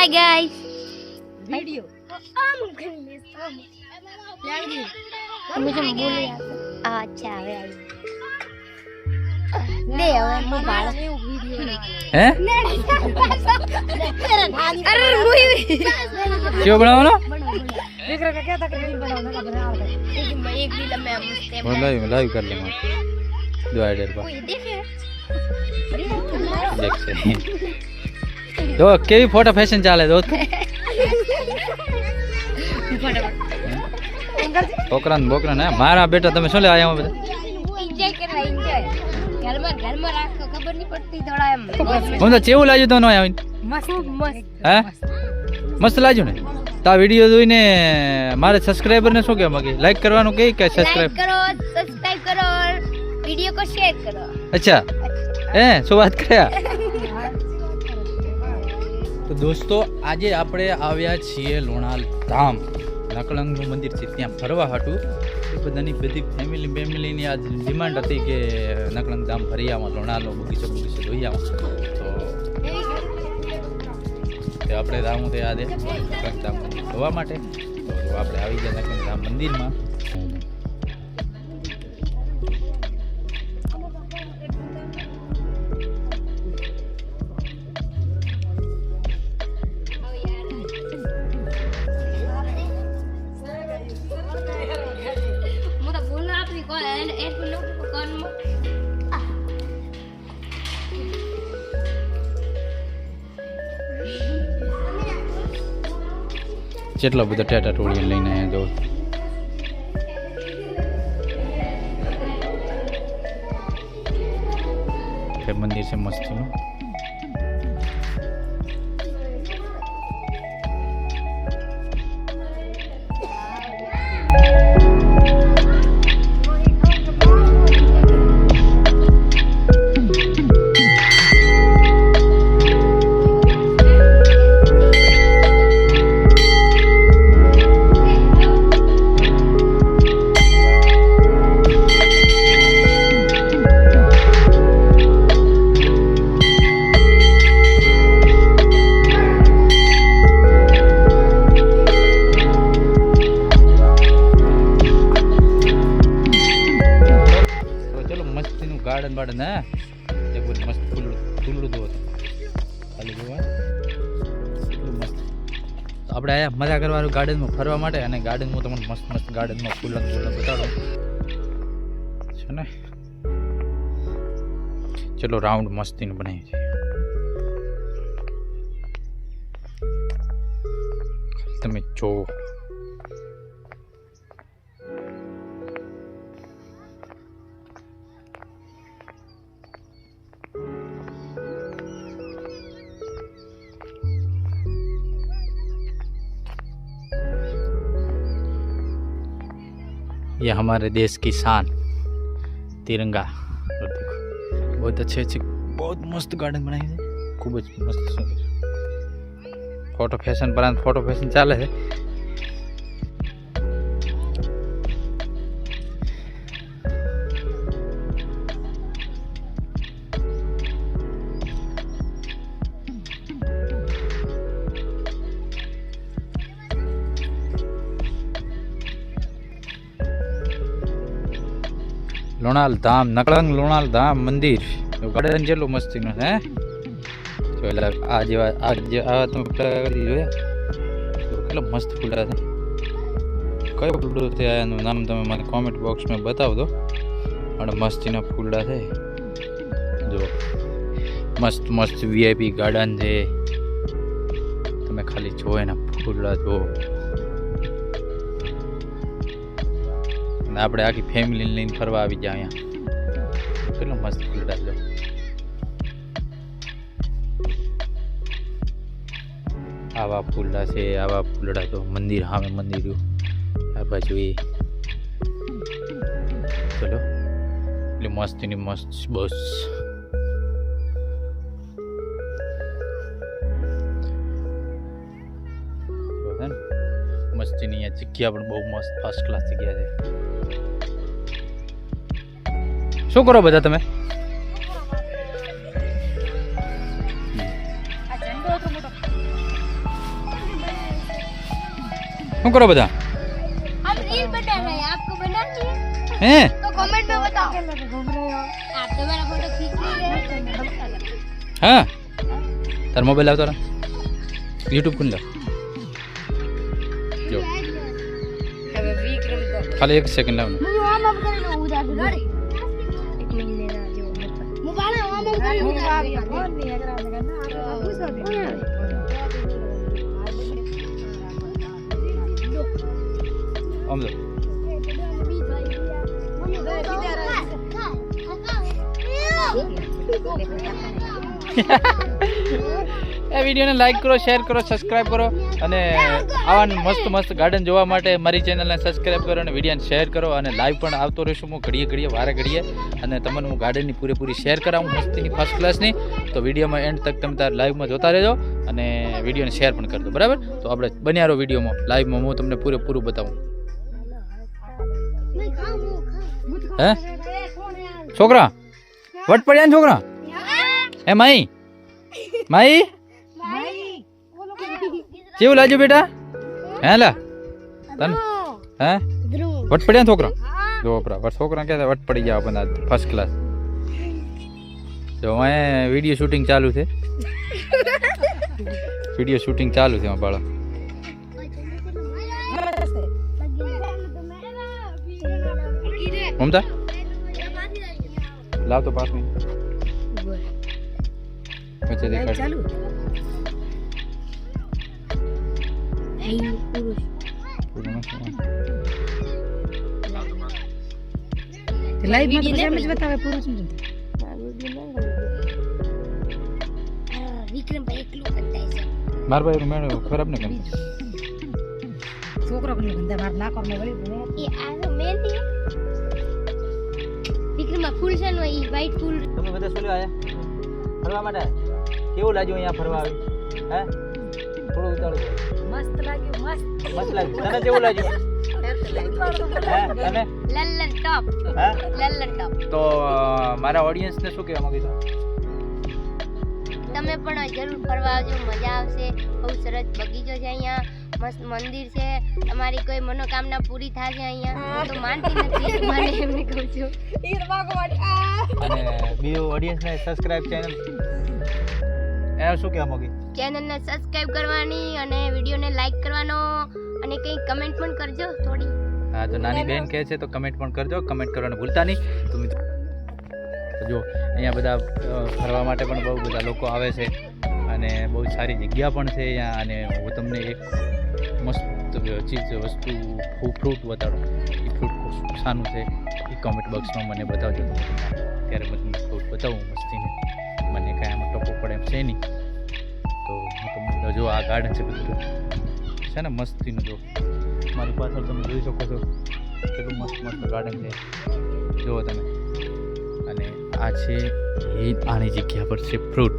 Hi guys video मुझे बोल अच्छा હવે આવી દે હવે હું બાળ હે અરે મુઈ કેવો બનાવવાનો देख रहा क्या था कि रील बनाने का बना रहा है एक दिन मैं मुझसे લાઈવ कर ले दो आइडिया पर कोई देखे देख से तो केवी फोटो फैशन चाले दोस्त बोकरा ने मारा बेटा તમે શું લે આયા હો બધા एंजॉय करवा एंजॉय घर में રાખો ખબર નહીં પડતી થોડા એમ હું તો ચેવું લાગ્યું તો નો આવીને मस्त मस्त હે મસ્ત લાગ્યું ને તો આ વિડિયો જોઈને મારે સબસ્ક્રાઇબર ને શું કહેવા માંગે લાઈક કરવાનું કે સબસ્ક્રાઇબ करो सब्सक्राइब करो और वीडियो को शेयर करो अच्छा હે શું વાત કર્યા તો દોસ્તો આજે આપણે આવ્યા છીએ લોણાલ ધામ નકળંગનું મંદિર છે ત્યાં ફરવા હાટું બધાની બધી ફેમિલીની આજ ડિમાન્ડ હતી કે નકળંગ ધામ ફરી આવો લોણાલનો બગીચો જોઈ આવો તો આપણે ધામ તે આજે નકળંગ ધામ જોવા માટે તો આપણે આવી ગયા નકળંગ ધામ મંદિરમાં જેટલો બધો ટેટા ટોળી લઈને આવ્યા જો મંદિર છે મસ્તીનું ગાર્ડન બાર્ડન હે એક બધું મસ્ત ફૂલ દો ખાલી જોવા એટલું મસ્ત આપણે આયા મજા કરવાનું ગાર્ડનમાં ફરવા માટે અને ગાર્ડનમાં તમને મસ્ત મસ્ત ગાર્ડનમાં ફૂલ બતાડો છે ને ચલો રાઉન્ડ મસ્તીનું બનાવી છે તમે જો ये हमारे देश की शान तिरंगा और देखो बहुत अच्छे बहुत मस्त गार्डन बनाए हैं खूब मस्त सुंदर फोटो फैशन चाले है लोणाल धाम नकलंग लोणाल धाम मंदिर गार्डन જેટલું મસ્તીનું હે જો આ જેવા આ તમે જોયા કેટલો મસ્ત ફૂલા છે કયો ફૂલો છે આનું નામ તમે મને કોમેન્ટ બોક્સમાં બતાવો દો અને મસ્તીના ફૂલા છે જો મસ્ત મસ્ત વીઆઈપી ગાર્ડન છે તમે ખાલી જો એના ફૂલા જો આપણે આખી ફેમિલી લઈને ફરવા આવી જાય અહીંયા કેટલો મસ્ત ફૂલડા છે આવા ફૂલડા તો મંદિર સામે મંદિર આ બાજુ એ ચલો એટલે મસ્તીની મસ્ત બસ મસ્તીની જગ્યા પણ બહુ મસ્ત ફર્સ્ટ ક્લાસ જગ્યા છે શું કરો બધા તમે શું કરો બધા हम रील बना रहे हैं, आपको बनानी है હે तो कमेंट में बताओ। लोग घूम रहे हो आप तुम्हारा फोटो खींच लीजिए। હા તાર મોબાઈલ આવતો રે યુટ્યુબ ખોલ લે જો હવે વિક્રમ તો ખાલી 1 સેકન્ડ લાવ હું આમ આમ કરીને ઉદાસ ગાડી 1 મહિને ના જેવો હું બાલે આમ આમ કરીને ઉદાસ फोन नहीं है करा देगा ना आप पूछो આમ જો એ વિડીયોને લાઈક કરો શેર કરો સબસ્ક્રાઇબ કરો અને આવા મસ્ત મસ્ત ગાર્ડન જોવા માટે મારી ચેનલને સબસ્ક્રાઇબ કરો અને વિડીયોને શેર કરો અને લાઈવ પણ આવતો રહીશું હું ઘડીએ ઘડીએ વારે ઘડીએ અને તમને હું ગાર્ડનની પૂરેપૂરી શેર કરાવું મસ્તીની ફર્સ્ટ ક્લાસની તો વિડીયોમાં એન્ડ તક તમે તાર લાઈવમાં જોતા રહેજો અને વિડીયોને શેર પણ કરી દો બરાબર તો આપણે બન્યા રહો વિડીયોમાં લાઈવમાં હું તમને પૂરેપૂરું બતાવું હે છોકરા વટ પડ્યા ને છોકરા હે માઈ માઈ કેવું લાગ્યું બેટા હે લા તને હે વટ પડ્યા ને છોકરા જો છોકરા કે વટ પડી ગયા બધા ફર્સ્ટ ક્લાસ જો અહીંયા વિડીયો શૂટિંગ ચાલુ છે વિડીયો શૂટિંગ ચાલુ છે બાળા મમતા લાવ તો પાસ નહીં પછી દેખાડ चालू लाइव में तो समझ बतावे पूरा समझ विक्रम भाई एकलो करता है માર ભાઈ મેં ખરાબ ને કરી छोकरा को गंदा मार ना करने वाली ये आ मेहंदी विक्रम फूल છે નો ઈ વ્હાઈટ ફૂલ તમે બધા શું લેવા આયા ફરવા માટે કેવું લાગ્યું અહીંયા ફરવા આવી હે થોડું ઉતારો मस्त लागी मस्त મસ્ત લાગ્યું તને કેવું લાગ્યું હે તને લલ્લન ટોપ હે લલ્લન ટોપ તો મારા ઓડિયન્સને શું કહેવા માંગી છો તમે પણ જરૂર ફરવા આવજો મજા આવશે બહુ સરસ બગીચો છે અહીંયા મસ્ત મંદિર છે તમારી કોઈ મનોકામના પૂરી થશે અહીંયા તો માનતી નથી મને એમને કહું છું અને બીજું ઓડિયન્સને સબસ્ક્રાઇબ ચેનલ એ શું કહેવા માંગી ચેનલને સબસ્ક્રાઇબ કરવાની અને વિડીયોને લાઈક કરવાનો અને કંઈ કમેન્ટ પણ કરજો થોડી હા તો નાની બેન કહે છે તો કમેન્ટ પણ કરજો કમેન્ટ કરવાનું ભૂલતા નહીં તો મિત્રો જો અહીંયા બધા ફરવા માટે પણ બહુ બધા લોકો આવે છે અને બહુ સારી જગ્યા પણ છે અહીંયા અને હું તમને એક મસ્ત ચીજ વસ્તુ ફ્રૂટ બતાડો એ ફ્રૂટ શાનું છે એ કોમેન્ટ બોક્સમાં મને બતાવજો ત્યારે હું તમને ફ્રૂટ બતાવું મસ્તીને મને કાંઈ આમાં ટપો પડે એમ છે નહીં તો હું તમને જો આ ગાર્ડન છે બધું છે ને મસ્તીનું જો મારી પાછળ તમે જોઈ શકો છો કેટલું મસ્ત મસ્ત ગાર્ડન છે જુઓ તમે અને આ છે એ આની જગ્યા પર છે ફ્રૂટ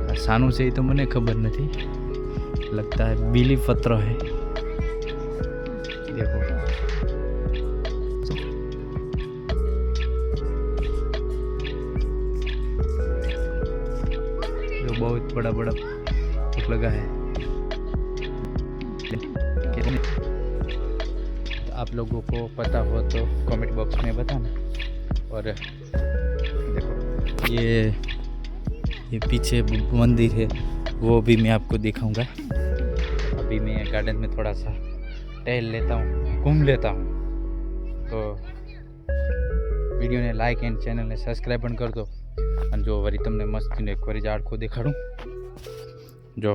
આ શાનું છે એ તો મને ખબર નથી लगता है बीली पत्र है देखो जो बहुत बड़ा बड़ा फूट लगा है कितने आप लोगों को पता हो तो कमेंट बॉक्स में बताना और देखो ये पीछे मंदिर है वो भी मैं आपको दिखाऊंगा अभी मैं गार्डन में थोड़ा सा टहल लेता हूँ घूम लेता हूँ तो वीडियो ने लाइक एंड चैनल ने सब्सक्राइब पण कर दो અને જો વળી તમને મસ્તીને એક વાર ઝાડખું દેખાડું જો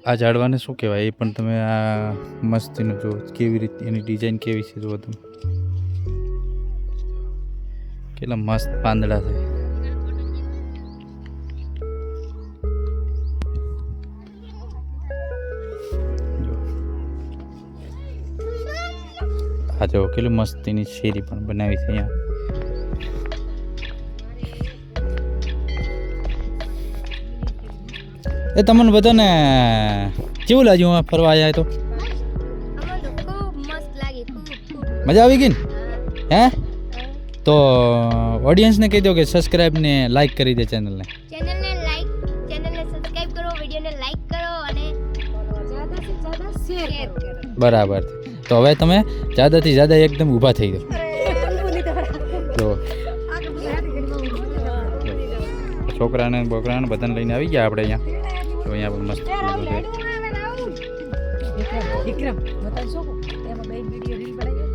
આ ઝાડવાને શું કહેવાય એ પણ તમે આ મસ્તીનું જો કેવી રીતે એની ડિઝાઇન કેવી છે જુઓ તમે કેટલા મસ્ત પાંદડા છે આ જો કેટલી મસ્તીની શેરી પણ બનાવી છે અહીંયા એ તમને બધાને કેવું લાગ્યું આ ફરવા આવ્યા તો ખૂબ મસ્ત લાગી મજા આવી ગઈ ને હે તો ઓડિયન્સને કહી દો કે સબસ્ક્રાઇબ ને લાઈક કરી દે ચેનલને ચેનલને સબસ્ક્રાઇબ કરો વિડીયોને શેર કરો. બરાબર. તો હવે તમે જ્યાદાથી જ્યાદા એકદમ ઊભા થઈ જાઓ. જો છોકરાને બોકરાને બધાને લઈને આવી ગયા આપણે અહીંયા. તો અહીંયા પણ મસ્ત બધું છે. વિક્રમ બતાવશો એમાં બે વિડિયો રીલ બનાવી.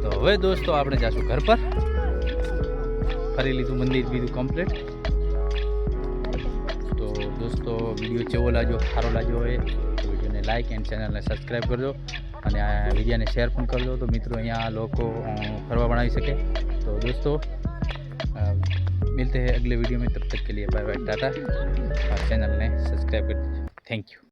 તો હવે દોસ્તો આપણે જાશું ઘર પર. ફરી લીધું મંદિર બીજું કમ્પ્લીટ. તો દોસ્તો વિડીયો કેવો લાગ્યો, સારો લાગ્યો હોય તો વિડીયોને લાઇક એન્ડ ચેનલને સબસ્ક્રાઈબ કરજો અને આ વિડીયોને શેર પણ કરજો તો મિત્રો અહીંયા લોકો ફરવા પણ આવી શકે. તો દોસ્તો मिलते हैं अगले वीडियो में, तब तक के लिए बाय बाय टाटा और चैनल ने सब्सक्राइब कर दीजिए. Thank you.